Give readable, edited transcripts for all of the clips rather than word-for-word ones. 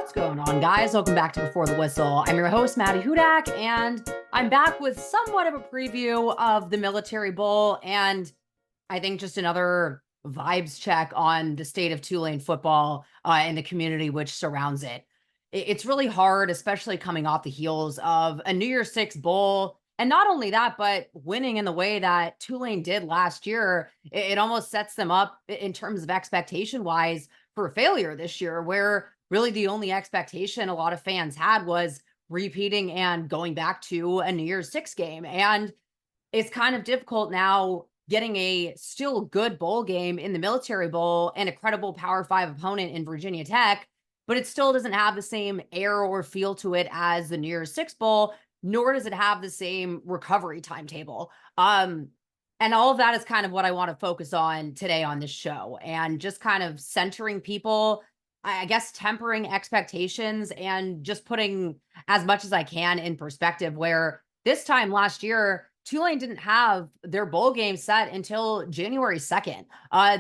What's going on, guys? Welcome back to Before the Whistle. I'm your host, Maddy, and I'm back with somewhat of a preview of the Military Bowl, and I think just another vibes check on the state of Tulane football and the community which surrounds it. It's really hard, especially coming off the heels of a New Year's Six bowl. And not only that, but winning in the way that Tulane did last year, it almost sets them up in terms of expectation wise for failure this year, where really the only expectation a lot of fans had was repeating and going back to a New Year's Six game. And it's kind of difficult now getting a still good bowl game in the Military Bowl and a credible Power Five opponent in Virginia Tech, but it still doesn't have the same air or feel to it as the New Year's Six Bowl, nor does it have the same recovery timetable. And all of that is kind of what I want to focus on today on this show, and just kind of centering people, I guess tempering expectations and just putting as much as I can in perspective, where this time last year, Tulane didn't have their bowl game set until January 2nd.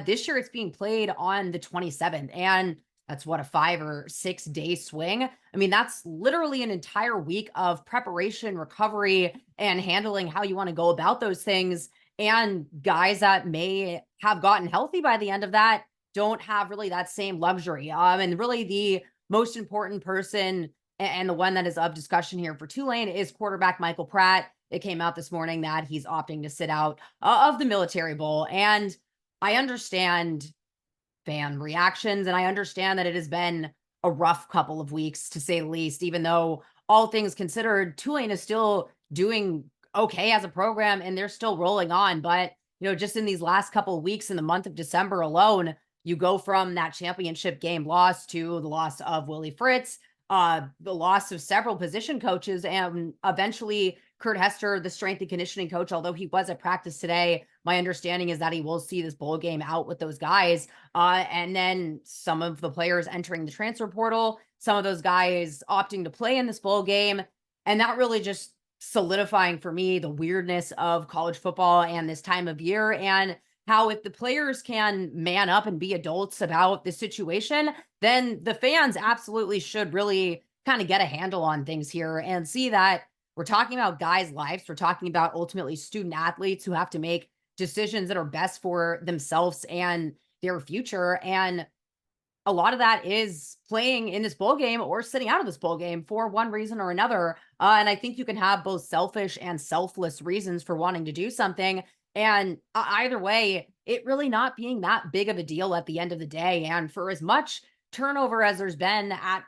This year it's being played on the 27th, and that's what, a 5 or 6 day swing. I mean, that's literally an entire week of preparation, recovery, and handling how you want to go about those things. And guys that may have gotten healthy by the end of that don't have really that same luxury. And really the most important person and the one that is of discussion here for Tulane is quarterback Michael Pratt. It came out this morning that he's opting to sit out of the Military Bowl. And I understand fan reactions, and I understand that it has been a rough couple of weeks, to say the least, even though all things considered, Tulane is still doing okay as a program and they're still rolling on. But, just in these last couple of weeks in the month of December alone, you go from that championship game loss to the loss of Willie Fritz, the loss of several position coaches, and eventually Kurt Hester, the strength and conditioning coach, although he was at practice today, my understanding is that he will see this bowl game out with those guys. And then some of the players entering the transfer portal, some of those guys opting to play in this bowl game. And that really just solidifying for me the weirdness of college football and this time of year, and how if the players can man up and be adults about the situation, then the fans absolutely should really kind of get a handle on things here and see that we're talking about guys' lives. We're talking about ultimately student athletes who have to make decisions that are best for themselves and their future. And a lot of that is playing in this bowl game or sitting out of this bowl game for one reason or another. And I think you can have both selfish and selfless reasons for wanting to do something. And either way, it really not being that big of a deal at the end of the day. And for as much turnover as there's been at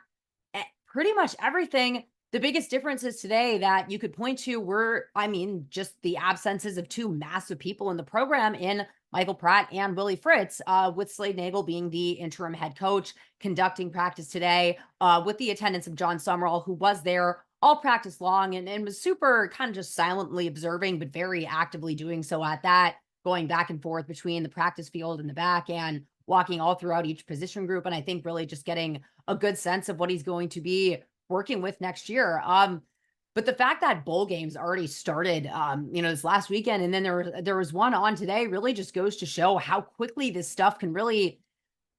pretty much everything, the biggest differences today that you could point to were, just the absences of two massive people in the program in Michael Pratt and Willie Fritz, with Slade Nagel being the interim head coach conducting practice today, with the attendance of John Summerall, who was there all practice long and was super kind of just silently observing, but very actively doing so at that, going back and forth between the practice field and the back and walking all throughout each position group. And I think really just getting a good sense of what he's going to be working with next year. But the fact that bowl games already started, this last weekend, and then there was one on today, really just goes to show how quickly this stuff can really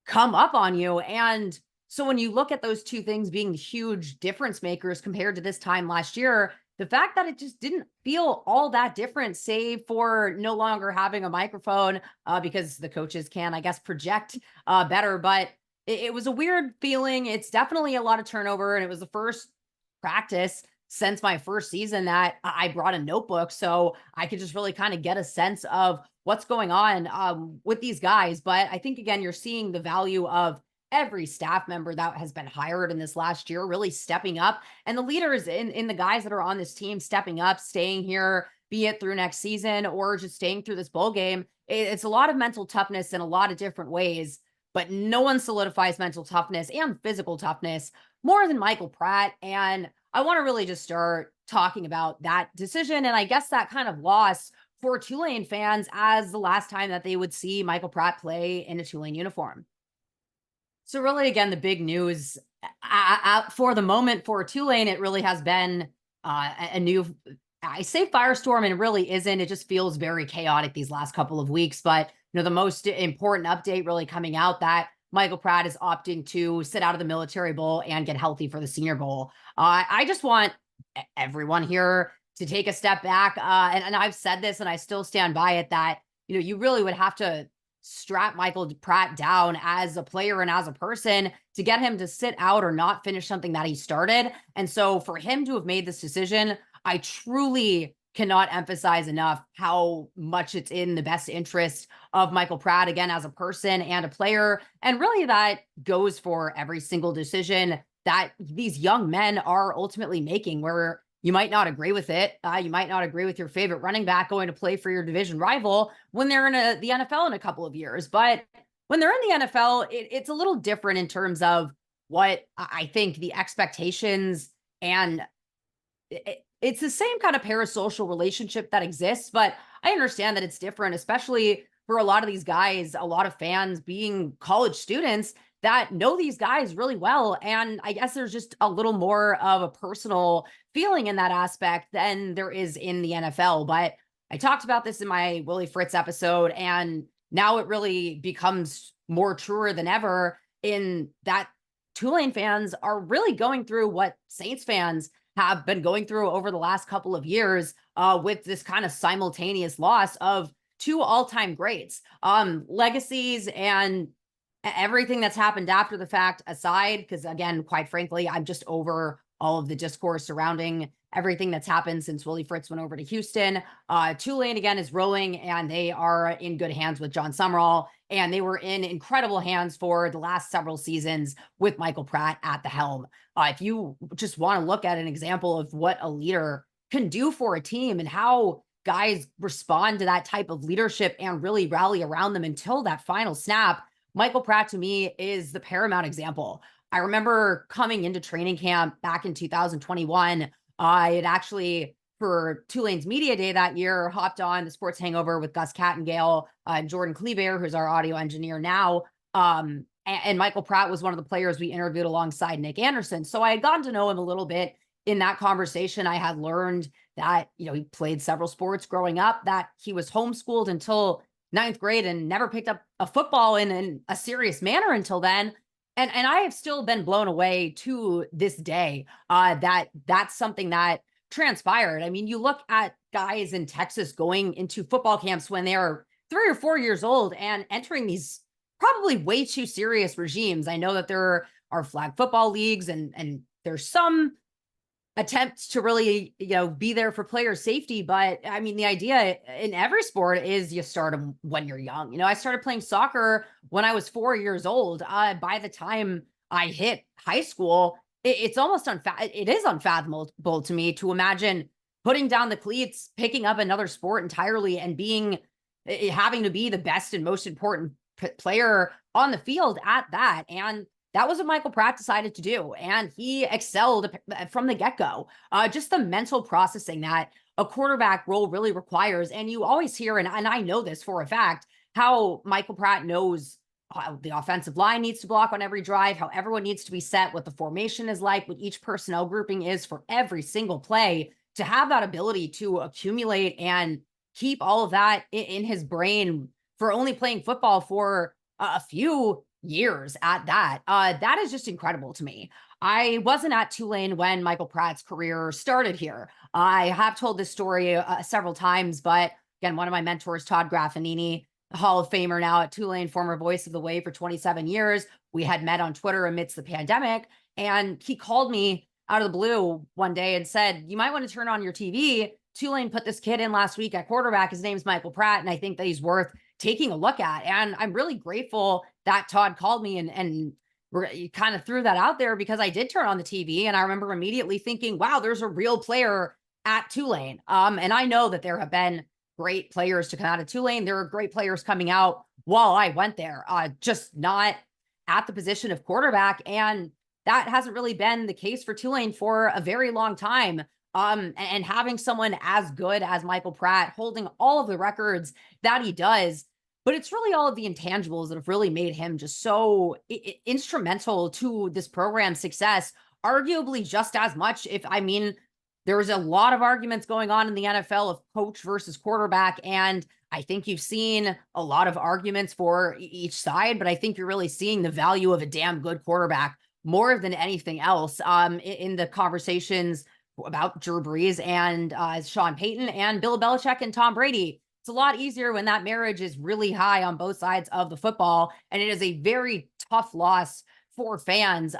come up on you. And so when you look at those two things being huge difference makers compared to this time last year, the fact that it just didn't feel all that different, save for no longer having a microphone, because the coaches can, I guess, project better. But it was a weird feeling. It's definitely a lot of turnover, and it was the first practice since my first season that I brought a notebook so I could just really kind of get a sense of what's going on with these guys. But I think, again, you're seeing the value of every staff member that has been hired in this last year really stepping up, and the leaders in the guys that are on this team stepping up, staying here, be it through next season or just staying through this bowl game. It's a lot of mental toughness in a lot of different ways, but no one solidifies mental toughness and physical toughness more than Michael Pratt. And I want to really just start talking about that decision, and I guess that kind of loss for Tulane fans as the last time that they would see Michael Pratt play in a Tulane uniform. So really, again, the big news for the moment for Tulane, it really has been a new, I say firestorm, and it really isn't. It just feels very chaotic these last couple of weeks. But the most important update really coming out that Michael Pratt is opting to sit out of the Military Bowl and get healthy for the Senior Bowl. I just want everyone here to take a step back. And I've said this and I still stand by it that, you really would have to strap Michael Pratt down as a player and as a person to get him to sit out or not finish something that he started. And so for him to have made this decision, I truly cannot emphasize enough how much it's in the best interest of Michael Pratt, again, as a person and a player. And really that goes for every single decision that these young men are ultimately making, where you might not agree with it. You might not agree with your favorite running back going to play for your division rival when they're in the NFL in a couple of years. But when they're in the NFL, it's a little different in terms of what I think the expectations and it's the same kind of parasocial relationship that exists, but I understand that it's different, especially for a lot of these guys, a lot of fans being college students that know these guys really well. And I guess there's just a little more of a personal feeling in that aspect than there is in the NFL. But I talked about this in my Willie Fritz episode, and now it really becomes more truer than ever in that Tulane fans are really going through what Saints fans have been going through over the last couple of years with this kind of simultaneous loss of two all-time greats. Legacies and everything that's happened after the fact aside, because again, quite frankly, I'm just over all of the discourse surrounding everything that's happened since Willie Fritz went over to Houston. Tulane again is rolling, and they are in good hands with John Summerall, and they were in incredible hands for the last several seasons with Michael Pratt at the helm. If you just want to look at an example of what a leader can do for a team and how guys respond to that type of leadership and really rally around them until that final snap, Michael Pratt to me is the paramount example. I remember coming into training camp back in 2021. I had actually, for Tulane's media day that year, hopped on the Sports Hangover with Gus Kattengale, Jordan Kleber, who's our audio engineer now. And Michael Pratt was one of the players we interviewed alongside Nick Anderson. So I had gotten to know him a little bit in that conversation. I had learned that, he played several sports growing up, that he was homeschooled until ninth grade and never picked up a football in a serious manner until then. And I have still been blown away to this day that that's something that transpired. I mean, you look at guys in Texas going into football camps when they're 3 or 4 years old and entering these probably way too serious regimes. I know that there are flag football leagues and there's some attempts to really, be there for player safety. But I mean, the idea in every sport is you start them when you're young. I started playing soccer when I was 4 years old. By the time I hit high school, it's almost it is unfathomable to me to imagine putting down the cleats, picking up another sport entirely, and having to be the best and most important player on the field at that. And that was what Michael Pratt decided to do, and he excelled from the get-go. Just the mental processing that a quarterback role really requires, and you always hear, and I know this for a fact, how Michael Pratt knows how the offensive line needs to block on every drive, how everyone needs to be set, what the formation is like, what each personnel grouping is for every single play, to have that ability to accumulate and keep all of that in his brain for only playing football for a few years at that. That is just incredible to me. I wasn't at Tulane when Michael Pratt's career started here. I have told this story several times, but again, one of my mentors, Todd Graffinini, Hall of Famer now at Tulane, former voice of the Wave for 27 years. We had met on Twitter amidst the pandemic, and he called me out of the blue one day and said, "You might want to turn on your TV. Tulane put this kid in last week at quarterback. His name's Michael Pratt, and I think that he's worth taking a look at." And I'm really grateful that Todd called me and kind of threw that out there, because I did turn on the TV and I remember immediately thinking, wow, there's a real player at Tulane. And I know that there have been great players to come out of Tulane. There are great players coming out while I went there, just not at the position of quarterback. And that hasn't really been the case for Tulane for a very long time. And having someone as good as Michael Pratt holding all of the records that he does, but it's really all of the intangibles that have really made him just so instrumental to this program's success, arguably just as much, There's a lot of arguments going on in the NFL of coach versus quarterback. And I think you've seen a lot of arguments for each side, but I think you're really seeing the value of a damn good quarterback more than anything else in the conversations about Drew Brees and Sean Payton and Bill Belichick and Tom Brady. It's a lot easier when that marriage is really high on both sides of the football. And it is a very tough loss for fans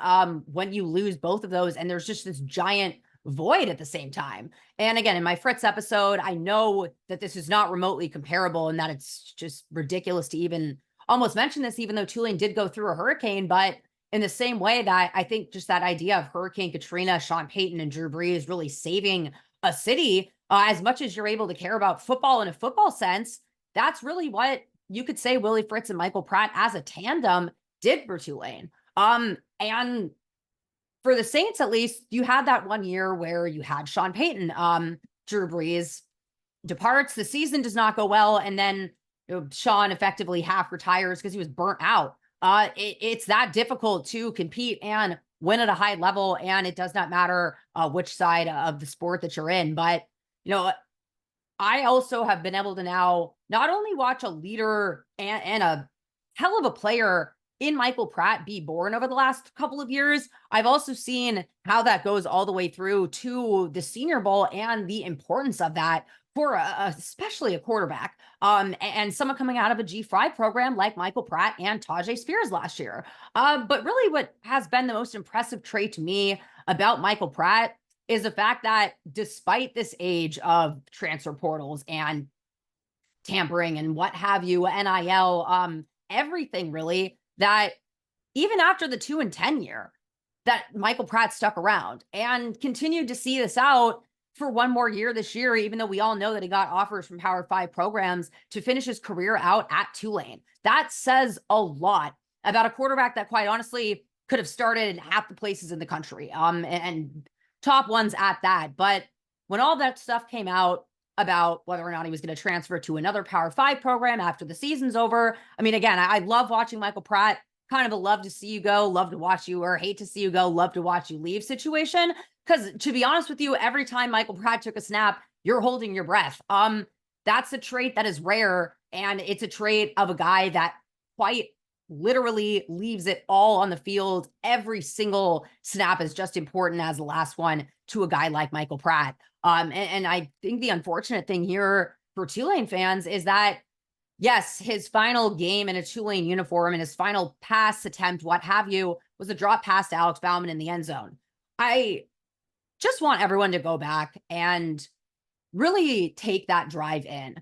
when you lose both of those. And there's just this giant void at the same time. And again, in my Fritz episode, I know that this is not remotely comparable and that it's just ridiculous to even almost mention this, even though Tulane did go through a hurricane. But in the same way that I think just that idea of Hurricane Katrina, Sean Payton, and Drew Brees really saving a city, as much as you're able to care about football in a football sense, that's really what you could say Willie Fritz and Michael Pratt as a tandem did for Tulane. And for the Saints, at least, you had that one year where you had Sean Payton. Drew Brees departs, the season does not go well, and then Sean effectively half retires because he was burnt out. It's that difficult to compete and win at a high level, and it does not matter which side of the sport that you're in. But, I also have been able to now not only watch a leader and a hell of a player in Michael Pratt be born over the last couple of years, I've also seen how that goes all the way through to the Senior Bowl and the importance of that for especially a quarterback and someone coming out of a G5 program like Michael Pratt and Tajay Spears last year. But really what has been the most impressive trait to me about Michael Pratt is the fact that despite this age of transfer portals and tampering and what have you, NIL, everything really, that even after the 2-10 year, that Michael Pratt stuck around and continued to see this out for one more year this year, even though we all know that he got offers from Power 5 programs to finish his career out at Tulane. That says a lot about a quarterback that quite honestly could have started in half the places in the country, and top ones at that. But when all that stuff came out about whether or not he was going to transfer to another Power 5 program after the season's over, I mean, again, I love watching Michael Pratt, kind of a love to see you go, love to watch you, or hate to see you go, love to watch you leave situation. Because to be honest with you, every time Michael Pratt took a snap, you're holding your breath. That's a trait that is rare, and it's a trait of a guy that quite literally leaves it all on the field. Every single snap is just important as the last one to a guy like Michael Pratt. And I think the unfortunate thing here for Tulane fans is that, yes, his final game in a Tulane uniform and his final pass attempt, what have you, was a drop pass to Alex Bauman in the end zone. I just want everyone to go back and really take that drive in.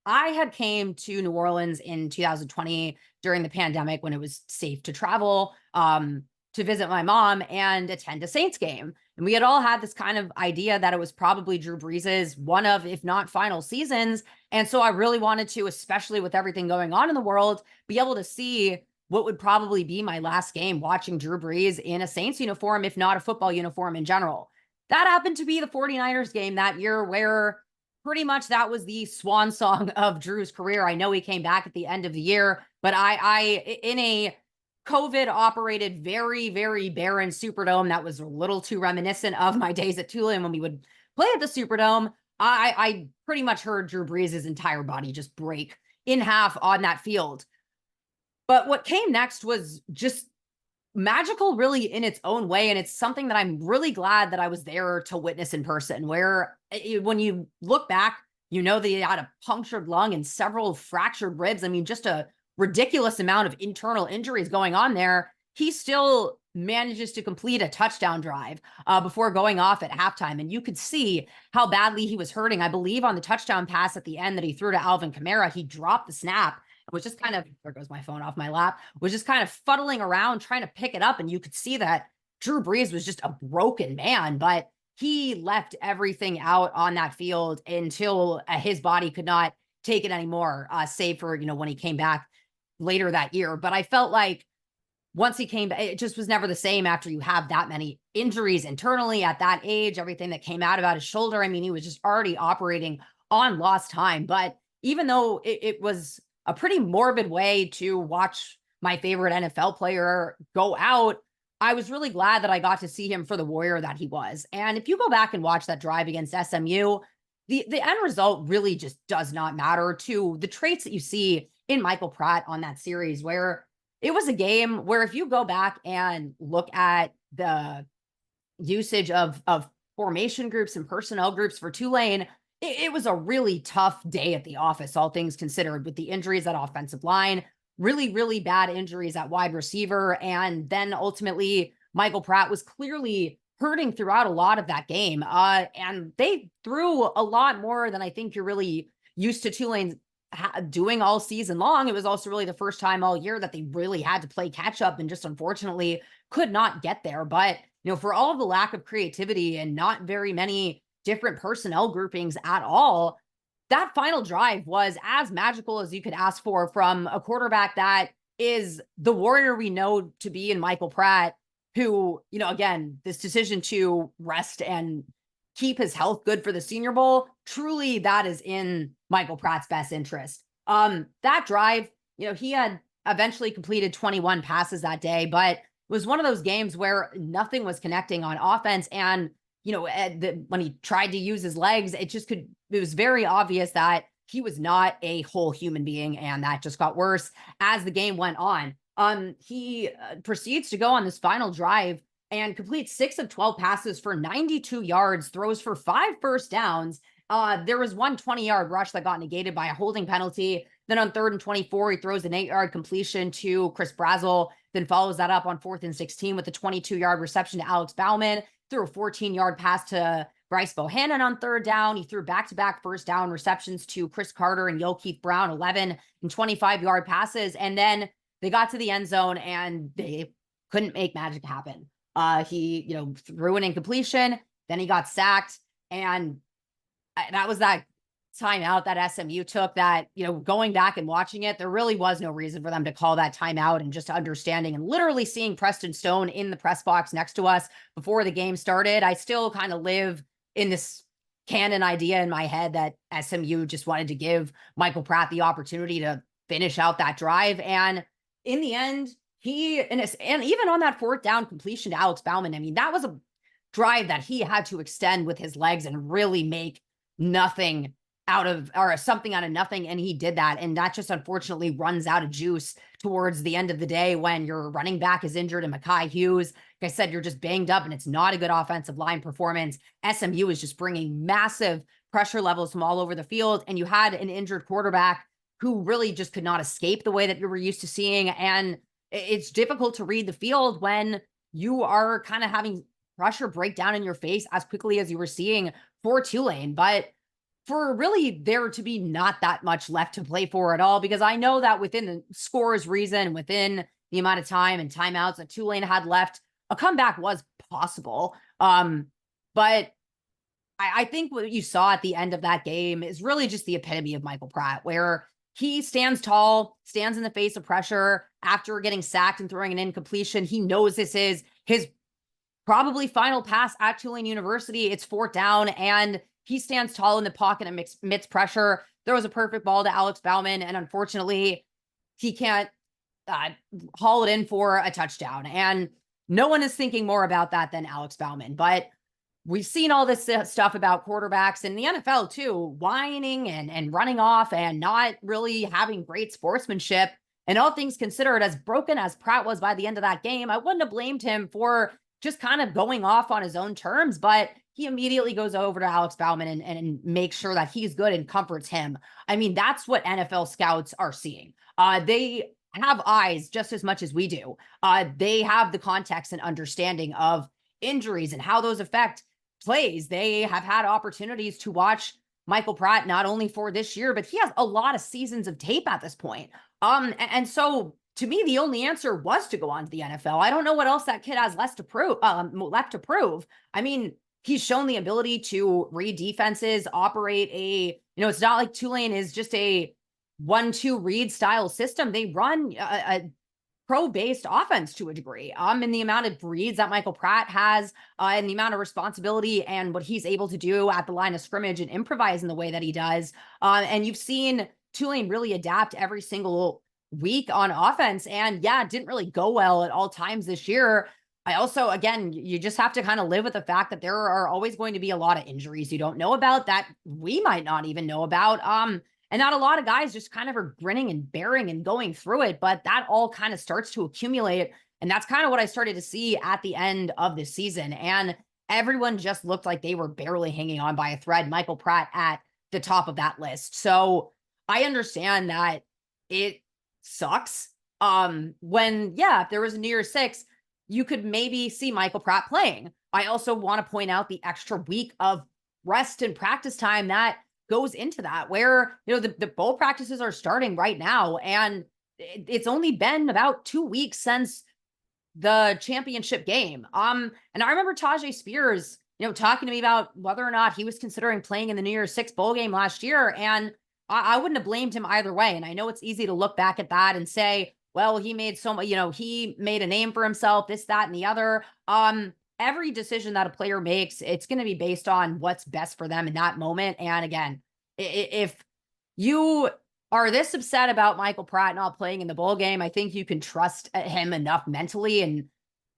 I had came to New Orleans in 2020 during the pandemic when it was safe to travel to visit my mom and attend a Saints game. And we had all had this kind of idea that it was probably Drew Brees' one of, if not final seasons. And so I really wanted to, especially with everything going on in the world, be able to see what would probably be my last game watching Drew Brees in a Saints uniform, if not a football uniform in general. That happened to be the 49ers game that year where pretty much that was the swan song of Drew's career. I know he came back at the end of the year, but I in a COVID operated, very, very barren Superdome that was a little too reminiscent of my days at Tulane when we would play at the Superdome, I pretty much heard Drew Brees' entire body just break in half on that field. But what came next was just magical really in its own way. And it's something that I'm really glad that I was there to witness in person, where when you look back, you know that he had a punctured lung and several fractured ribs. I mean, just a ridiculous amount of internal injuries going on there. He still manages to complete a touchdown drive before going off at halftime. And you could see how badly he was hurting. I believe on the touchdown pass at the end that he threw to Alvin Kamara, he dropped the snap, was just kind of, there goes my phone off my lap, was just kind of fuddling around trying to pick it up. And you could see that Drew Brees was just a broken man, but he left everything out on that field until his body could not take it anymore, save for, when he came back later that year. But I felt like once he came back, it just was never the same after you have that many injuries internally at that age, everything that came out about his shoulder. I mean, he was just already operating on lost time. But even though it was a pretty morbid way to watch my favorite NFL player go out, I was really glad that I got to see him for the warrior that he was. And if you go back and watch that drive against SMU, the end result really just does not matter to the traits that you see in Michael Pratt on that series, where it was a game where if you go back and look at the usage of formation groups and personnel groups for Tulane, it was a really tough day at the office, all things considered, with the injuries at offensive line, really, really bad injuries at wide receiver. And then ultimately, Michael Pratt was clearly hurting throughout a lot of that game. And they threw a lot more than I think you're really used to Tulane doing all season long. It was also really the first time all year that they really had to play catch up and just unfortunately could not get there. But, for all of the lack of creativity and not very many different personnel groupings at all, that final drive was as magical as you could ask for from a quarterback that is the warrior we know to be in Michael Pratt, who, again, this decision to rest and keep his health good for the Senior Bowl, truly that is in Michael Pratt's best interest. That drive, he had eventually completed 21 passes that day, but it was one of those games where nothing was connecting on offense. And, when he tried to use his legs, it was very obvious that he was not a whole human being. And that just got worse as the game went on. He proceeds to go on this final drive and complete 6 of 12 passes for 92 yards, throws for 5 first downs. There was one 20-yard rush that got negated by a holding penalty. Then on 3rd and 24, he throws an 8-yard completion to Chris Brazel, then follows that up on 4th and 16 with a 22-yard reception to Alex Bauman, threw a 14-yard pass to Bryce Bohannon on 3rd down. He threw back-to-back first down receptions to Chris Carter and Yokeith Brown, 11 and 25-yard passes. And then they got to the end zone and they couldn't make magic happen. He, threw an incompletion, then he got sacked, and that was that timeout that SMU took that, going back and watching it, there really was no reason for them to call that timeout, and just understanding and literally seeing Preston Stone in the press box next to us before the game started. I still kind of live in this canon idea in my head that SMU just wanted to give Michael Pratt the opportunity to finish out that drive. And in the end, and even on that 4th down completion to Alex Bauman, that was a drive that he had to extend with his legs and really make something out of nothing. And he did that. And that just unfortunately runs out of juice towards the end of the day when your running back is injured and Mekhi Hughes, like I said, you're just banged up and it's not a good offensive line performance. SMU is just bringing massive pressure levels from all over the field. And you had an injured quarterback who really just could not escape the way that you were used to seeing. And it's difficult to read the field when you are kind of having pressure break down in your face as quickly as you were seeing for Tulane. But for really there to be not that much left to play for at all, because I know that within the scorer's reason, within the amount of time and timeouts that Tulane had left, a comeback was possible. But I think what you saw at the end of that game is really just the epitome of Michael Pratt, where he stands tall, stands in the face of pressure after getting sacked and throwing an incompletion. He knows this is his probably final pass at Tulane University. It's 4th down, and he stands tall in the pocket and emits pressure. There was a perfect ball to Alex Bauman, and unfortunately, he can't haul it in for a touchdown. And no one is thinking more about that than Alex Bauman. But we've seen all this stuff about quarterbacks in the NFL too, whining and running off and not really having great sportsmanship. And all things considered, as broken as Pratt was by the end of that game, I wouldn't have blamed him for just kind of going off on his own terms, but he immediately goes over to Alex Bauman and makes sure that he's good and comforts him. That's what NFL scouts are seeing. They have eyes just as much as we do. They have the context and understanding of injuries and how those affect plays. They have had opportunities to watch Michael Pratt not only for this year, but he has a lot of seasons of tape at this point. And so to me, the only answer was to go on to the NFL. I don't know what else that kid has left to prove. He's shown the ability to read defenses, operate it's not like Tulane is just a 1-2 read style system. They run a pro-based offense to a degree. In the amount of reads that Michael Pratt has, and the amount of responsibility and what he's able to do at the line of scrimmage and improvise in the way that he does. And you've seen Tulane really adapt every single week on offense. And yeah, it didn't really go well at all times this year. I also, again, you just have to kind of live with the fact that there are always going to be a lot of injuries you don't know about that we might not even know about. And not a lot of guys just kind of are grinning and bearing and going through it, but that all kind of starts to accumulate. And that's kind of what I started to see at the end of the season. And everyone just looked like they were barely hanging on by a thread. Michael Pratt at the top of that list. So I understand that it sucks. When, yeah, if there was a New Year's Six, you could maybe see Michael Pratt playing. I also want to point out the extra week of rest and practice time that goes into that, where, the bowl practices are starting right now. And it's only been about 2 weeks since the championship game. And I remember Tajay Spears, talking to me about whether or not he was considering playing in the New Year's Six bowl game last year. And I wouldn't have blamed him either way. And I know it's easy to look back at that and say, well, he made so much, he made a name for himself, this, that, and the other. Every decision that a player makes, it's going to be based on what's best for them in that moment. And again, if you are this upset about Michael Pratt not playing in the bowl game, I think you can trust him enough mentally. And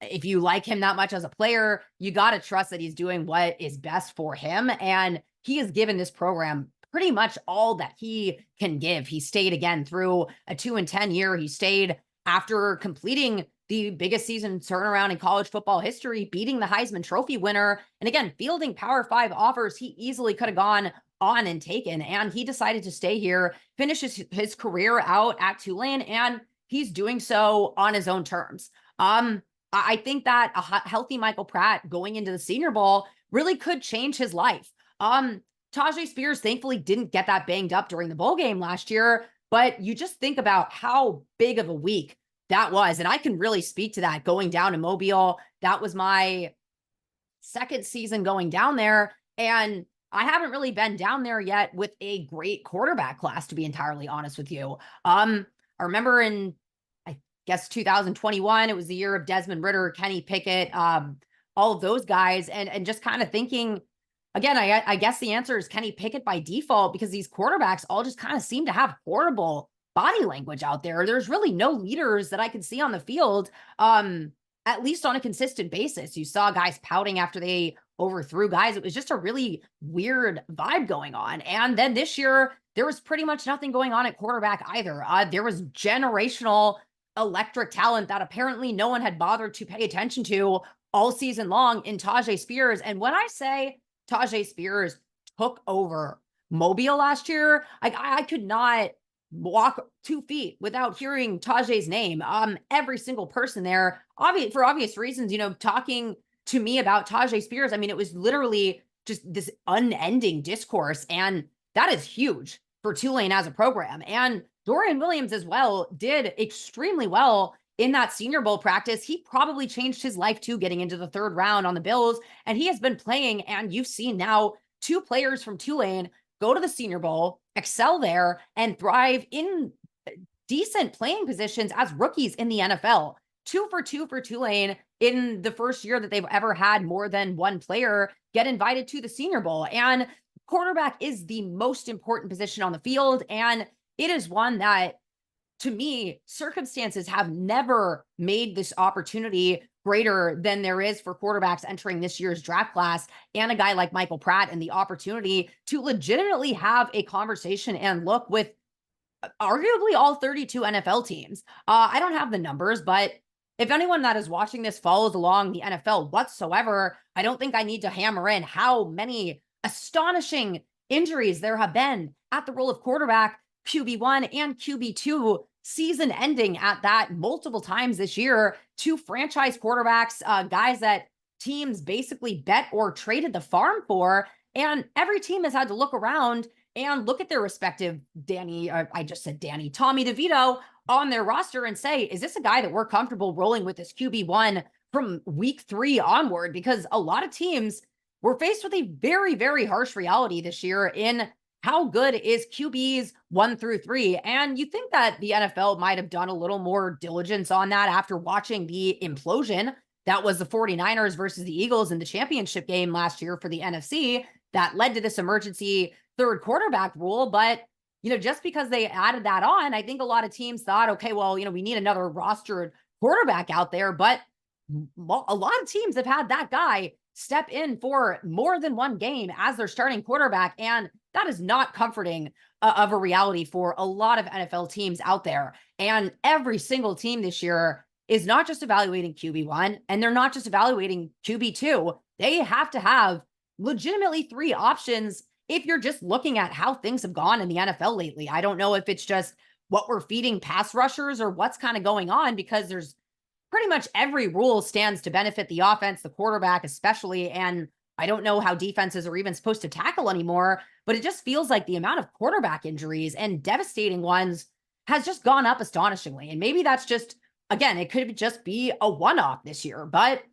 if you like him that much as a player, you got to trust that he's doing what is best for him. And he has given this program pretty much all that he can give. He stayed again through a 2-10 year. He stayed after completing the biggest season turnaround in college football history, beating the Heisman Trophy winner. And again, fielding Power 5 offers he easily could have gone on and taken. And he decided to stay here, finish his career out at Tulane, and he's doing so on his own terms. I think that a healthy Michael Pratt going into the Senior Bowl really could change his life. Tajay Spears thankfully didn't get that banged up during the bowl game last year, but you just think about how big of a week that was. And I can really speak to that going down to Mobile. That was my second season going down there. And I haven't really been down there yet with a great quarterback class, to be entirely honest with you. I remember in, I guess, 2021, it was the year of Desmond Ridder, Kenny Pickett, all of those guys. And just kind of thinking, again, I guess the answer is Kenny Pickett by default, because these quarterbacks all just kind of seem to have horrible body language out there. There's really no leaders that I could see on the field, at least on a consistent basis. You saw guys pouting after they overthrew guys. It was just a really weird vibe going on. And then this year, there was pretty much nothing going on at quarterback either. There was generational electric talent that apparently no one had bothered to pay attention to all season long in Tajay Spears. And when I say Tajay Spears took over Mobile last year, I could not walk 2 feet without hearing Tajay's name. Every single person there, for obvious reasons, talking to me about Tajay Spears. I mean, it was literally just this unending discourse, and that is huge for Tulane as a program. And Dorian Williams as well did extremely well in that Senior Bowl practice. He probably changed his life too, getting into the third round on the Bills, and he has been playing. And you've seen now 2 players from Tulane go to the Senior Bowl, excel there, and thrive in decent playing positions as rookies in the NFL. 2 for 2 for Tulane in the first year that they've ever had more than one player get invited to the Senior Bowl. And quarterback is the most important position on the field. And it is one that, to me, circumstances have never made this opportunity greater than there is for quarterbacks entering this year's draft class, and a guy like Michael Pratt, and the opportunity to legitimately have a conversation and look with arguably all 32 NFL teams. I don't have the numbers, but if anyone that is watching this follows along the NFL whatsoever, I don't think I need to hammer in how many astonishing injuries there have been at the role of quarterback, QB1 and QB2, season ending at that multiple times this year. 2 franchise quarterbacks, guys that teams basically bet or traded the farm for. And every team has had to look around and look at their respective Tommy DeVito on their roster and say, is this a guy that we're comfortable rolling with this QB1 from week 3 onward? Because a lot of teams were faced with a very, very harsh reality this year in how good is QBs 1 through 3. And you think that the NFL might have done a little more diligence on that after watching the implosion that was the 49ers versus the Eagles in the championship game last year for the NFC that led to this emergency third quarterback rule. But, just because they added that on, I think a lot of teams thought, okay, well, we need another rostered quarterback out there. But a lot of teams have had that guy step in for more than one game as their starting quarterback. And that is not comforting of a reality for a lot of NFL teams out there. And every single team this year is not just evaluating QB1 and they're not just evaluating QB2. They have to have legitimately three options if you're just looking at how things have gone in the NFL lately. I don't know if it's just what we're feeding pass rushers or what's kind of going on, because there's pretty much every rule stands to benefit the offense, the quarterback especially. And I don't know how defenses are even supposed to tackle anymore, but it just feels like the amount of quarterback injuries and devastating ones has just gone up astonishingly. And maybe that's just, again, it could just be a one-off this year, but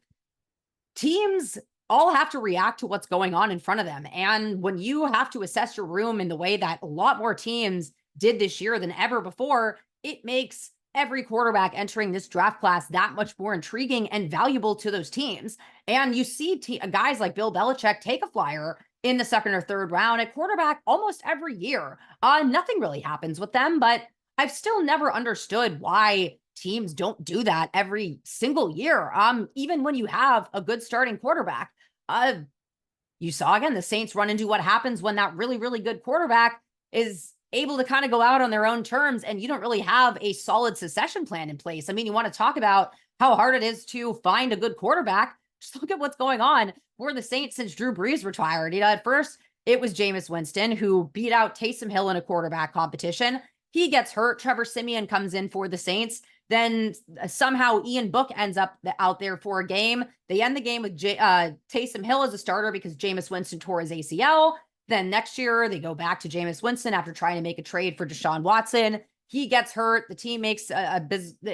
teams all have to react to what's going on in front of them. And when you have to assess your room in the way that a lot more teams did this year than ever before, it makes every quarterback entering this draft class that much more intriguing and valuable to those teams. And you see guys like Bill Belichick take a flyer in the second or third round at quarterback almost every year. Nothing really happens with them, but I've still never understood why teams don't do that every single year. Even when you have a good starting quarterback. You saw again the Saints run into what happens when that really, really good quarterback is able to kind of go out on their own terms and you don't really have a solid succession plan in place. I mean, you want to talk about how hard it is to find a good quarterback. Just look at what's going on for the Saints since Drew Brees retired. At first it was Jameis Winston who beat out Taysom Hill in a quarterback competition. He gets hurt. Trevor Siemian comes in for the Saints. Then somehow Ian Book ends up out there for a game. They end the game with Taysom Hill as a starter because Jameis Winston tore his ACL. Then next year, they go back to Jameis Winston after trying to make a trade for Deshaun Watson. He gets hurt. The team makes a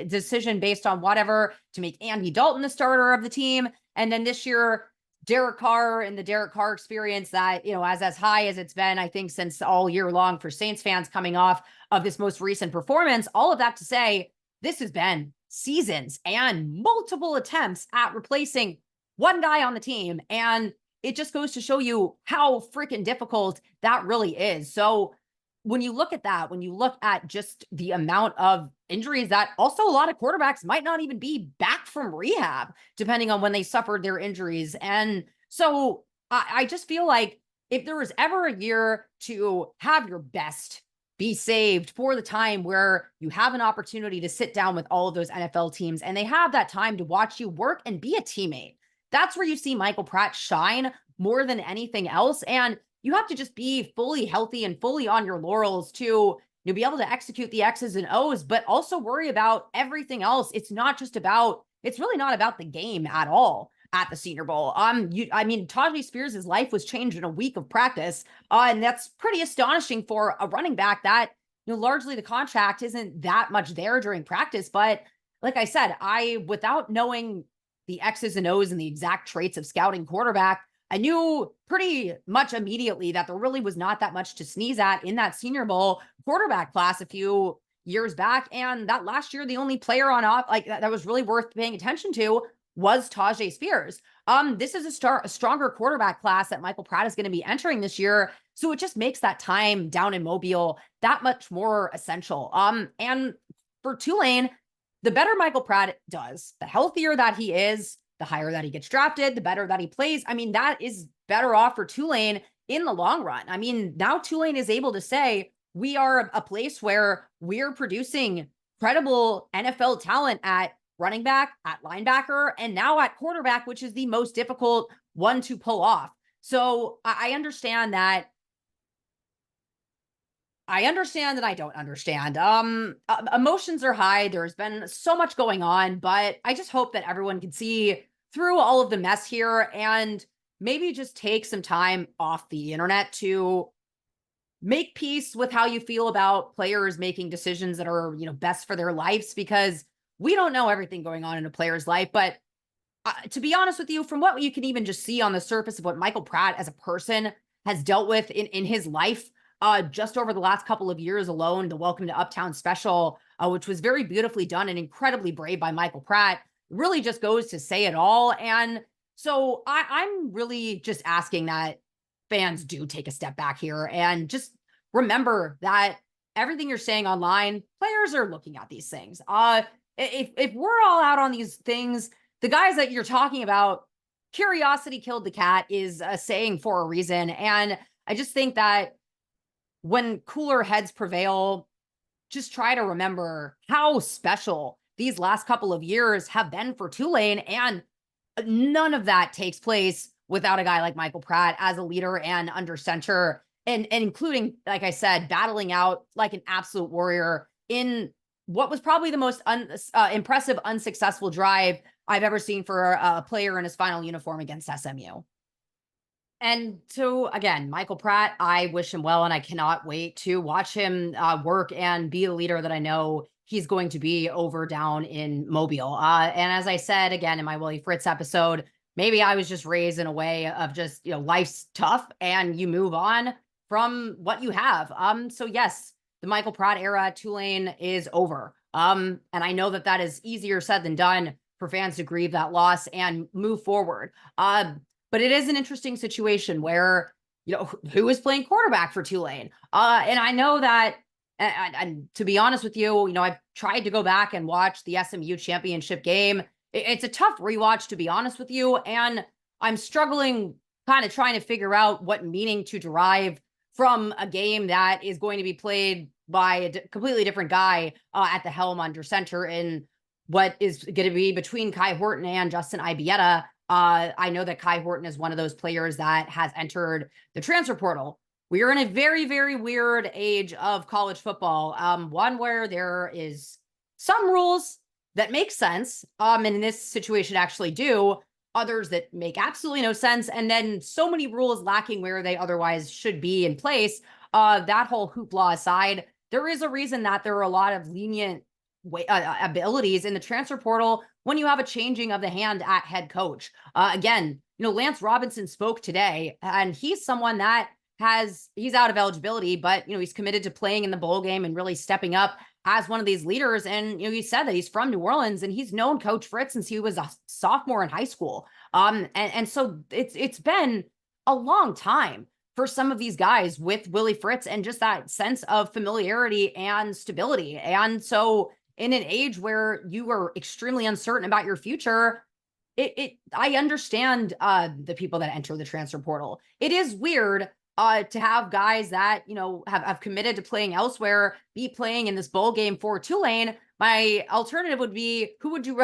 decision based on whatever to make Andy Dalton the starter of the team. And then this year, Derek Carr and the Derek Carr experience that, as high as it's been, I think, since all year long for Saints fans coming off of this most recent performance, all of that to say, this has been seasons and multiple attempts at replacing one guy on the team. And it just goes to show you how freaking difficult that really is. So when you look at that, when you look at just the amount of injuries that also a lot of quarterbacks might not even be back from rehab, depending on when they suffered their injuries. And so I just feel like if there was ever a year to have your best be saved for the time where you have an opportunity to sit down with all of those NFL teams and they have that time to watch you work and be a teammate, that's where you see Michael Pratt shine more than anything else. And you have to just be fully healthy and fully on your laurels to be able to execute the X's and O's, but also worry about everything else. It's really not about the game at all at the Senior Bowl. Tajay Spears' life was changed in a week of practice. And that's pretty astonishing for a running back that, largely the contract isn't that much there during practice. But like I said, without knowing the X's and O's and the exact traits of scouting quarterback, I knew pretty much immediately that there really was not that much to sneeze at in that Senior Bowl quarterback class a few years back. And that last year, the only player on off that was really worth paying attention to was Tajay Spears. This is a stronger quarterback class that Michael Pratt is going to be entering this year. So it just makes that time down in Mobile that much more essential. And for Tulane, the better Michael Pratt does, the healthier that he is, the higher that he gets drafted, the better that he plays. I mean, that is better off for Tulane in the long run. I mean, now Tulane is able to say, we are a place where we're producing credible NFL talent at running back, at linebacker, and now at quarterback, which is the most difficult one to pull off. So I understand that. I understand that I don't understand. Emotions are high. There's been so much going on, but I just hope that everyone can see through all of the mess here and maybe just take some time off the internet to make peace with how you feel about players making decisions that are, best for their lives, because we don't know everything going on in a player's life. But to be honest with you, from what you can even just see on the surface of what Michael Pratt as a person has dealt with in his life, just over the last couple of years alone, the Welcome to Uptown special, which was very beautifully done and incredibly brave by Michael Pratt, really just goes to say it all. And so I'm really just asking that fans do take a step back here and just remember that everything you're saying online, players are looking at these things. If we're all out on these things the guys that you're talking about, curiosity killed the cat is a saying for a reason. And I just think that when cooler heads prevail, just try to remember how special these last couple of years have been for Tulane. And none of that takes place without a guy like Michael Pratt as a leader and under center, and including, like I said, battling out like an absolute warrior in what was probably the most impressive, unsuccessful drive I've ever seen for a player in his final uniform against SMU. And so again, Michael Pratt, I wish him well, and I cannot wait to watch him work and be the leader that I know he's going to be over down in Mobile. And as I said again in my Willie Fritz episode, maybe I was just raised in a way of just, life's tough and you move on from what you have. So yes, the Michael Pratt era at Tulane is over. And I know that that is easier said than done for fans to grieve that loss and move forward. But it is an interesting situation where, who is playing quarterback for Tulane? And I know that, and to be honest with you, I've tried to go back and watch the SMU championship game. It's a tough rewatch, to be honest with you. And I'm struggling kind of trying to figure out what meaning to derive from a game that is going to be played by a completely different guy at the helm under center in what is going to be between Kai Horton and Justin Ibieta. I know that Kai Horton is one of those players that has entered the transfer portal. We are in a very, very weird age of college football, one where there is some rules that make sense, and in this situation actually do, others that make absolutely no sense, and then so many rules lacking where they otherwise should be in place. That whole hoopla aside, there is a reason that there are a lot of lenient abilities in the transfer portal when you have a changing of the hand at head coach. Again, Lance Robinson spoke today, and he's someone that he's out of eligibility, but he's committed to playing in the bowl game and really stepping up as one of these leaders. And he said that he's from New Orleans and he's known Coach Fritz since he was a sophomore in high school. And so it's been a long time for some of these guys with Willie Fritz and just that sense of familiarity and stability. And so in an age where you are extremely uncertain about your future, I understand the people that enter the transfer portal. It is weird to have guys that, have committed to playing elsewhere, be playing in this bowl game for Tulane. My alternative would be, who would you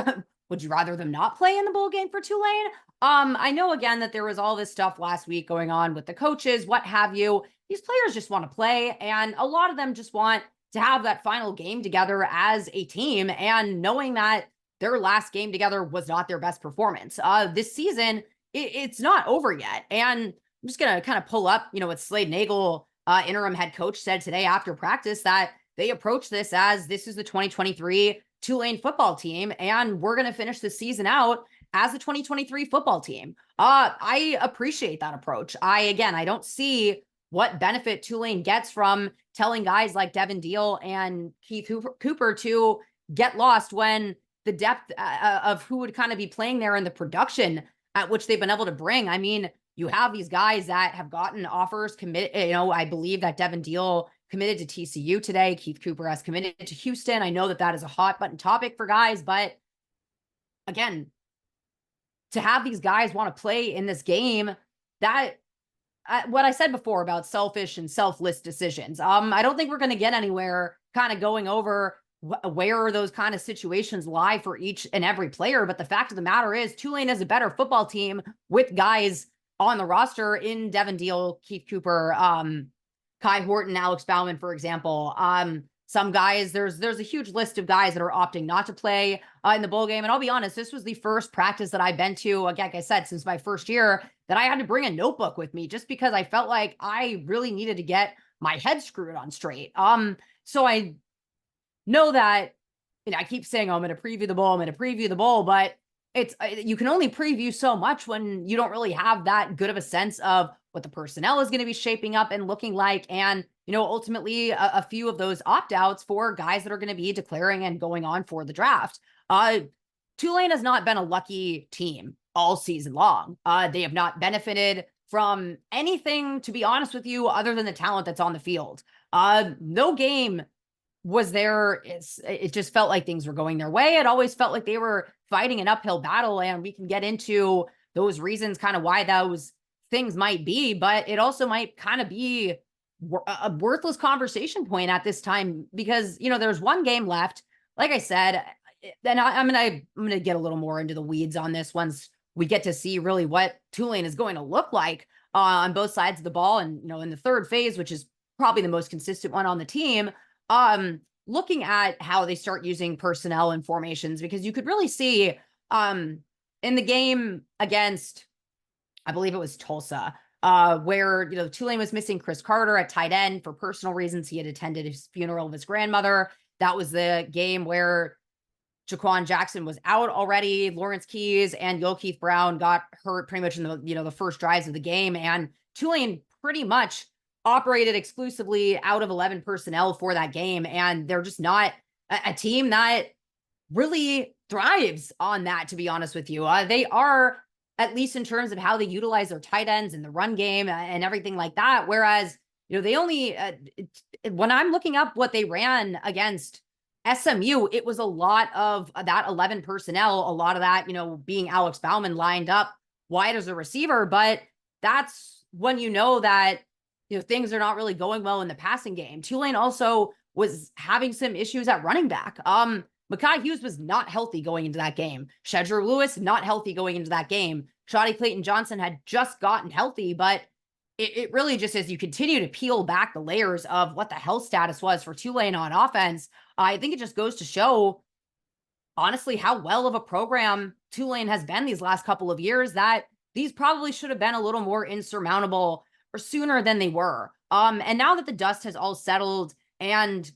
rather them not play in the bowl game for Tulane? I know again that there was all this stuff last week going on with the coaches, what have you. These players just want to play, and a lot of them just want to have that final game together as a team, and knowing that their last game together was not their best performance. This season, it's not over yet. And I'm just going to kind of pull up, what Slade Nagel, interim head coach, said today after practice, that they approach this as this is the 2023 Tulane football team, and we're going to finish the season out as the 2023 football team. I appreciate that approach. I don't see what benefit Tulane gets from telling guys like Devin Deal and Keith Cooper to get lost when the depth of who would kind of be playing there and the production at which they've been able to bring. I mean, you have these guys that have gotten offers committed. I believe that Devin Deal committed to TCU today. Keith Cooper has committed to Houston. I know that that is a hot button topic for guys, but again, to have these guys want to play in this game, that what I said before about selfish and selfless decisions. I don't think we're going to get anywhere kind of going over where those kind of situations lie for each and every player. But the fact of the matter is, Tulane is a better football team with guys on the roster in Devin Deal, Keith Cooper, Kai Horton, Alex Bauman, for example. Some guys, there's a huge list of guys that are opting not to play in the bowl game. And I'll be honest, this was the first practice that I've been to, like I said, since my first year, that I had to bring a notebook with me just because I felt like I really needed to get my head screwed on straight. So I know that, I keep saying, I'm going to preview the bowl, but it's, you can only preview so much when you don't really have that good of a sense of what the personnel is going to be shaping up and looking like. And, ultimately a few of those opt-outs for guys that are going to be declaring and going on for the draft. Tulane has not been a lucky team all season long. They have not benefited from anything, to be honest with you, other than the talent that's on the field. No game was there. It just felt like things were going their way. It always felt like they were fighting an uphill battle, and we can get into those reasons, kind of why those things might be, but it also might kind of be a worthless conversation point at this time because, there's one game left. Like I said, and I'm gonna get a little more into the weeds on this once we get to see really what Tulane is going to look like on both sides of the ball, and in the third phase, which is probably the most consistent one on the team. Looking at how they start using personnel and formations, because you could really see in the game against, I believe it was Tulsa, where Tulane was missing Chris Carter at tight end for personal reasons. He had attended his funeral of his grandmother. That was the game where Jaquan Jackson was out already. Lawrence Keys and Yokeith Brown got hurt pretty much in the first drives of the game, and Tulane pretty much operated exclusively out of 11 personnel for that game, and they're just not a team that really thrives on that, to be honest with you. They are, at least in terms of how they utilize their tight ends in the run game and everything like that. Whereas, they only, when I'm looking up what they ran against SMU, it was a lot of that 11 personnel, a lot of that, being Alex Bauman lined up wide as a receiver. But that's when that, things are not really going well in the passing game. Tulane also was having some issues at running back. Mekhi Hughes was not healthy going into that game. Shedrick Lewis, not healthy going into that game. Shotty Clayton Johnson had just gotten healthy, but it really just, as you continue to peel back the layers of what the health status was for Tulane on offense, I think it just goes to show, honestly, how well of a program Tulane has been these last couple of years, that these probably should have been a little more insurmountable or sooner than they were. And now that the dust has all settled and,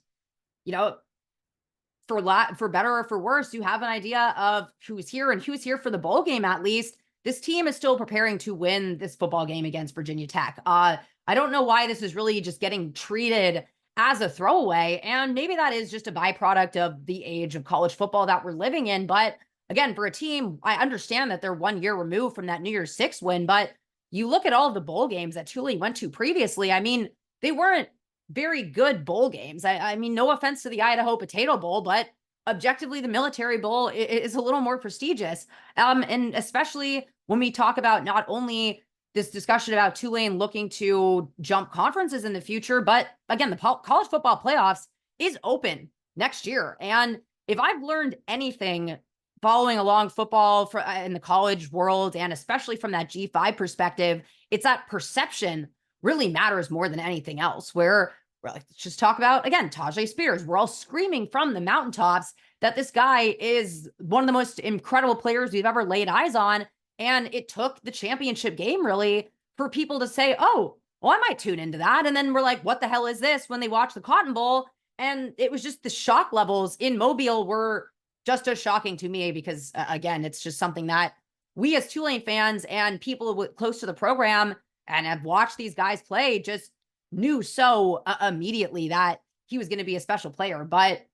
for better or for worse, you have an idea of who's here and who's here for the bowl game. At least this team is still preparing to win this football game against Virginia Tech. I don't know why this is really just getting treated as a throwaway. And maybe that is just a byproduct of the age of college football that we're living in. But again, for a team, I understand that they're 1 year removed from that New Year's Six win, but you look at all of the bowl games that Tulane went to previously. I mean, they weren't very good bowl games. I mean, no offense to the Idaho Potato Bowl, but objectively, the Military Bowl is a little more prestigious. And especially when we talk about not only this discussion about Tulane looking to jump conferences in the future, but again, the college football playoffs is open next year. And if I've learned anything following along football in the college world, and especially from that G5 perspective, it's that perception really matters more than anything else. Where, let's just talk about, again, Tajay Spears. We're all screaming from the mountaintops that this guy is one of the most incredible players we've ever laid eyes on. And it took the championship game really for people to say, oh, well, I might tune into that. And then we're like, what the hell is this, when they watch the Cotton Bowl? And it was just the shock levels in Mobile were just as shocking to me because, again, it's just something that we as Tulane fans and people close to the program and have watched these guys play just knew so immediately that he was going to be a special player. But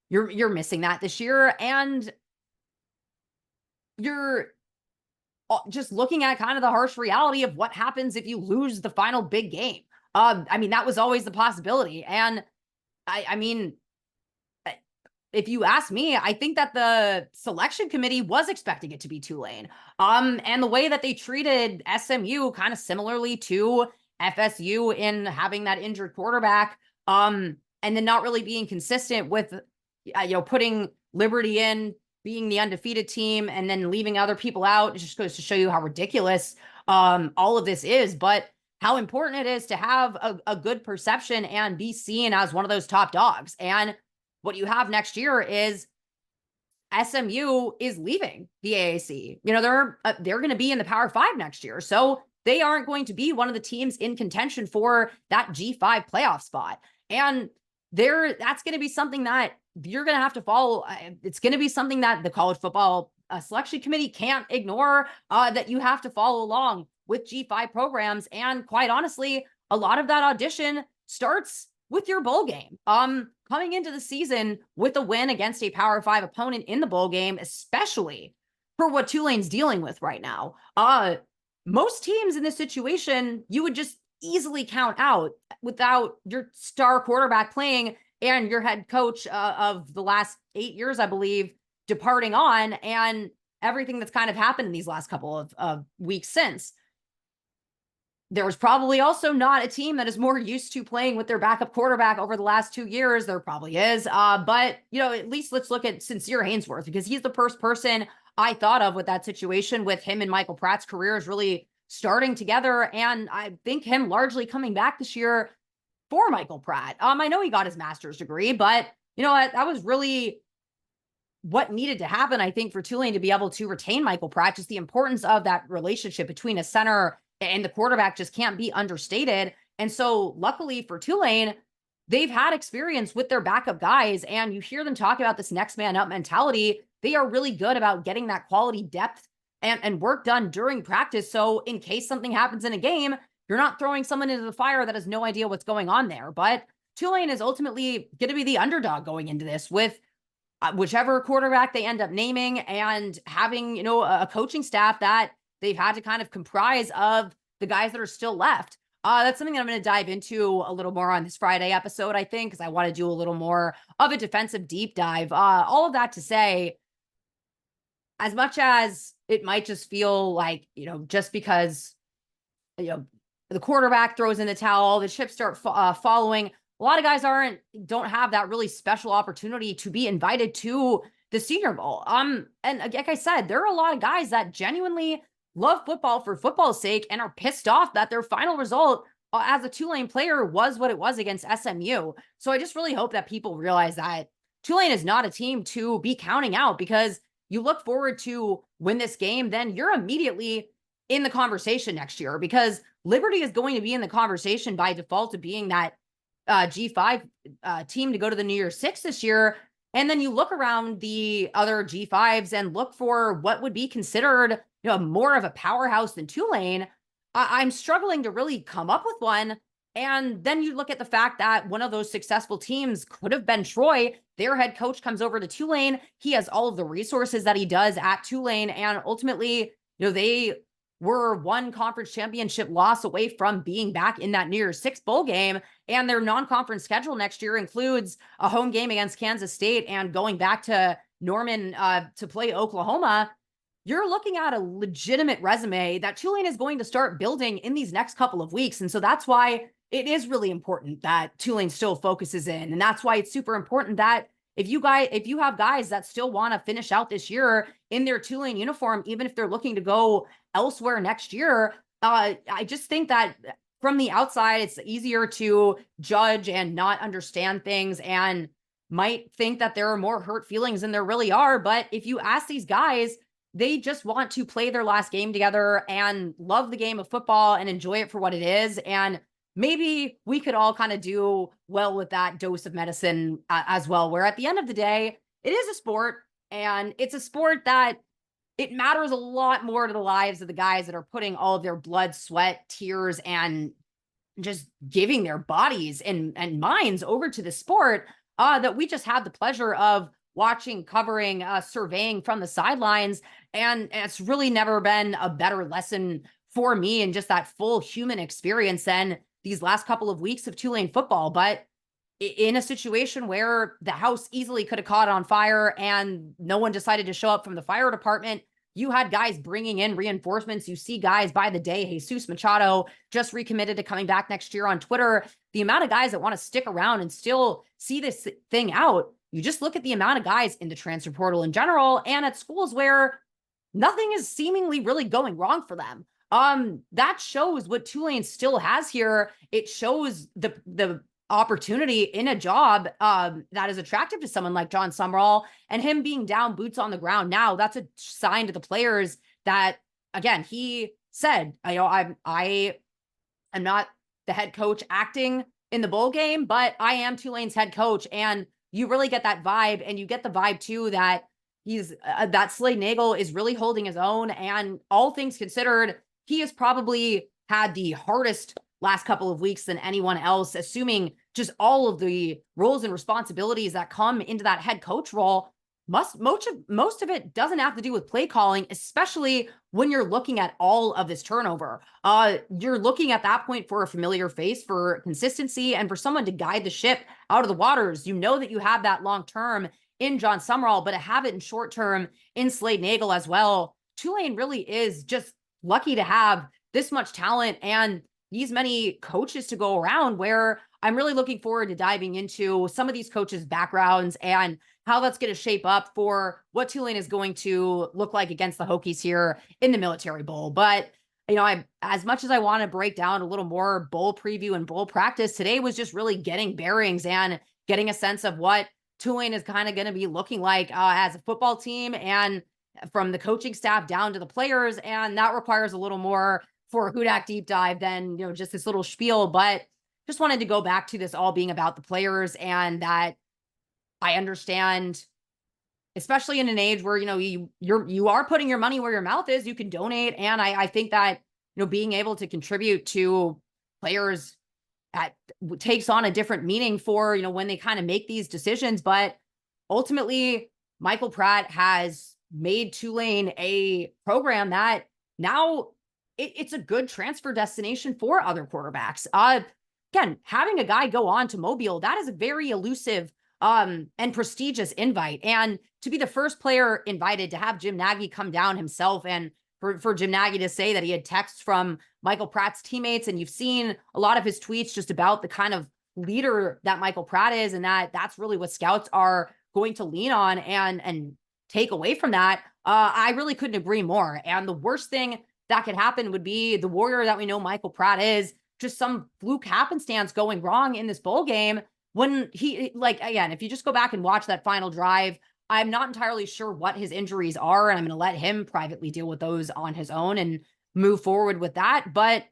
you're missing that this year, and you're just looking at kind of the harsh reality of what happens if you lose the final big game. I mean, that was always the possibility. And I mean, if you ask me, I think that the selection committee was expecting it to be Tulane. And the way that they treated SMU kind of similarly to FSU in having that injured quarterback, and then not really being consistent with, putting Liberty in, being the undefeated team, and then leaving other people out. It just goes to show you how ridiculous all of this is, but how important it is to have a good perception and be seen as one of those top dogs. And what you have next year is SMU is leaving the AAC. They're going to be in the Power Five next year. So they aren't going to be one of the teams in contention for that G5 playoff spot. And that's going to be something that you're going to have to follow. It's going to be something that the college football selection committee can't ignore, that you have to follow along with G5 programs. And quite honestly, a lot of that audition starts with your bowl game. Coming into the season with a win against a Power 5 opponent in the bowl game, especially for what Tulane's dealing with right now. Most teams in this situation, you would just easily count out without your star quarterback playing and your head coach of the last 8 years, I believe, departing on, and everything that's kind of happened in these last couple of weeks since. There was probably also not a team that is more used to playing with their backup quarterback over the last 2 years. There probably is. But, at least let's look at Sincere Haynesworth, because he's the first person I thought of with that situation, with him and Michael Pratt's careers really starting together. And I think him largely coming back this year for Michael Pratt. I know he got his master's degree, but that was really what needed to happen, I think, for Tulane to be able to retain Michael Pratt. Just the importance of that relationship between a center and the quarterback just can't be understated. And so luckily for Tulane, they've had experience with their backup guys, and you hear them talk about this next man up mentality. They are really good about getting that quality depth and work done during practice. So in case something happens in a game, you're not throwing someone into the fire that has no idea what's going on there. But Tulane is ultimately going to be the underdog going into this, with whichever quarterback they end up naming, and having, a coaching staff that they've had to kind of comprise of the guys that are still left. That's something that I'm going to dive into a little more on this Friday episode, I think, because I want to do a little more of a defensive deep dive. All of that to say, as much as it might just feel like, just because, the quarterback throws in the towel, the chips start following, a lot of guys don't have that really special opportunity to be invited to the Senior Bowl. And like I said, there are a lot of guys that genuinely love football for football's sake and are pissed off that their final result as a Tulane player was what it was against SMU. So I just really hope that people realize that Tulane is not a team to be counting out, because you look forward to win this game, then you're immediately in the conversation next year, because Liberty is going to be in the conversation by default of being that G5 team to go to the New Year's Six this year. And then you look around the other G5s and look for what would be considered, more of a powerhouse than Tulane. I'm struggling to really come up with one. And then you look at the fact that one of those successful teams could have been Troy. Their head coach comes over to Tulane. He has all of the resources that he does at Tulane. And ultimately, they were one conference championship loss away from being back in that New Year's Six bowl game. And their non-conference schedule next year includes a home game against Kansas State and going back to Norman to play Oklahoma. You're looking at a legitimate resume that Tulane is going to start building in these next couple of weeks. And so that's why it is really important that Tulane still focuses in. And that's why it's super important that if you have guys that still want to finish out this year in their Tulane uniform, even if they're looking to go elsewhere next year, I just think that from the outside, it's easier to judge and not understand things, and might think that there are more hurt feelings than there really are. But if you ask these guys, they just want to play their last game together and love the game of football and enjoy it for what it is. And maybe we could all kind of do well with that dose of medicine as well, where at the end of the day, it is a sport, and it's a sport that it matters a lot more to the lives of the guys that are putting all of their blood, sweat, tears, and just giving their bodies and minds over to the sport that we just had the pleasure of watching, covering, surveying from the sidelines. And it's really never been a better lesson for me and just that full human experience than these last couple of weeks of Tulane football. But in a situation where the house easily could have caught on fire and no one decided to show up from the fire department, you had guys bringing in reinforcements. You see guys by the day. Jesus Machado just recommitted to coming back next year on Twitter. The amount of guys that want to stick around and still see this thing out. You just look at the amount of guys in the transfer portal in general and at schools where nothing is seemingly really going wrong for them. That shows what Tulane still has here. It shows the opportunity in a job that is attractive to someone like John Summerall, and him being down boots on the ground now. That's a sign to the players that, again, he said, I am not the head coach acting in the bowl game, but I am Tulane's head coach. And you really get that vibe, and you get the vibe too that he's that Slade Nagel is really holding his own. And all things considered, he has probably had the hardest last couple of weeks than anyone else, assuming just all of the roles and responsibilities that come into that head coach role. most of it doesn't have to do with play calling, especially when you're looking at all of this turnover. You're looking at that point for a familiar face, for consistency, and for someone to guide the ship out of the waters. You know that you have that long term in John Summerall, but to have it in short term in Slade Nagel as well. Tulane really is just lucky to have this much talent and these many coaches to go around, where I'm really looking forward to diving into some of these coaches' backgrounds and how that's going to shape up for what Tulane is going to look like against the Hokies here in the Military Bowl. But, as much as I want to break down a little more bowl preview and bowl practice, today was just really getting bearings and getting a sense of what Tulane is kind of going to be looking like as a football team, and from the coaching staff down to the players. And that requires a little more for a Hudak deep dive than, just this little spiel. But just wanted to go back to this all being about the players, and that I understand, especially in an age where, you are putting your money where your mouth is, you can donate. And I think that, being able to contribute to players takes on a different meaning for, when they kind of make these decisions. But ultimately, Michael Pratt has made Tulane a program that now it's a good transfer destination for other quarterbacks. Again, having a guy go on to Mobile, that is a very elusive and prestigious invite. And to be the first player invited, to have Jim Nagy come down himself, and for Jim Nagy to say that he had texts from Michael Pratt's teammates, and you've seen a lot of his tweets just about the kind of leader that Michael Pratt is, and that's really what scouts are going to lean on and take away from that. I really couldn't agree more. And the worst thing that could happen would be the warrior that we know Michael Pratt is, just some fluke happenstance going wrong in this bowl game. When he, again, if you just go back and watch that final drive, I'm not entirely sure what his injuries are, and I'm going to let him privately deal with those on his own and move forward with that. But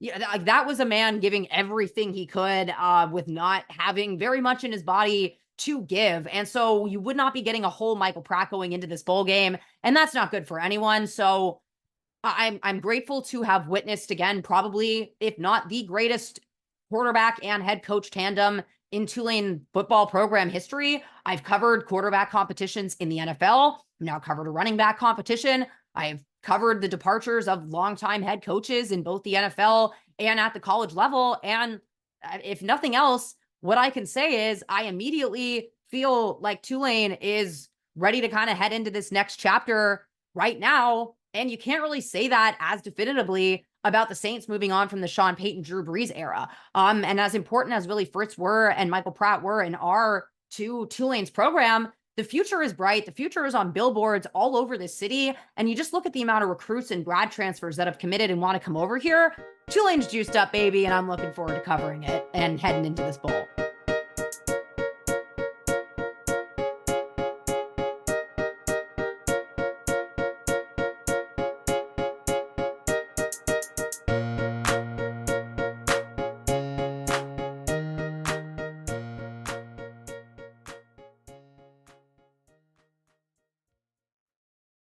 yeah, that was a man giving everything he could with not having very much in his body to give. And so you would not be getting a whole Michael Pratt going into this bowl game, and that's not good for anyone. So I'm grateful to have witnessed, again, probably, if not the greatest quarterback and head coach tandem in Tulane football program history. I've covered quarterback competitions in the NFL. I've now covered a running back competition. I've covered the departures of longtime head coaches in both the NFL and at the college level. And if nothing else, what I can say is I immediately feel like Tulane is ready to kind of head into this next chapter right now. And you can't really say that as definitively about the Saints moving on from the Sean Payton, Drew Brees era. And as important as Willie Fritz were and Michael Pratt were and are to Tulane's program, the future is bright. The future is on billboards all over the city. And you just look at the amount of recruits and grad transfers that have committed and want to come over here. Tulane's juiced up, baby, and I'm looking forward to covering it and heading into this bowl.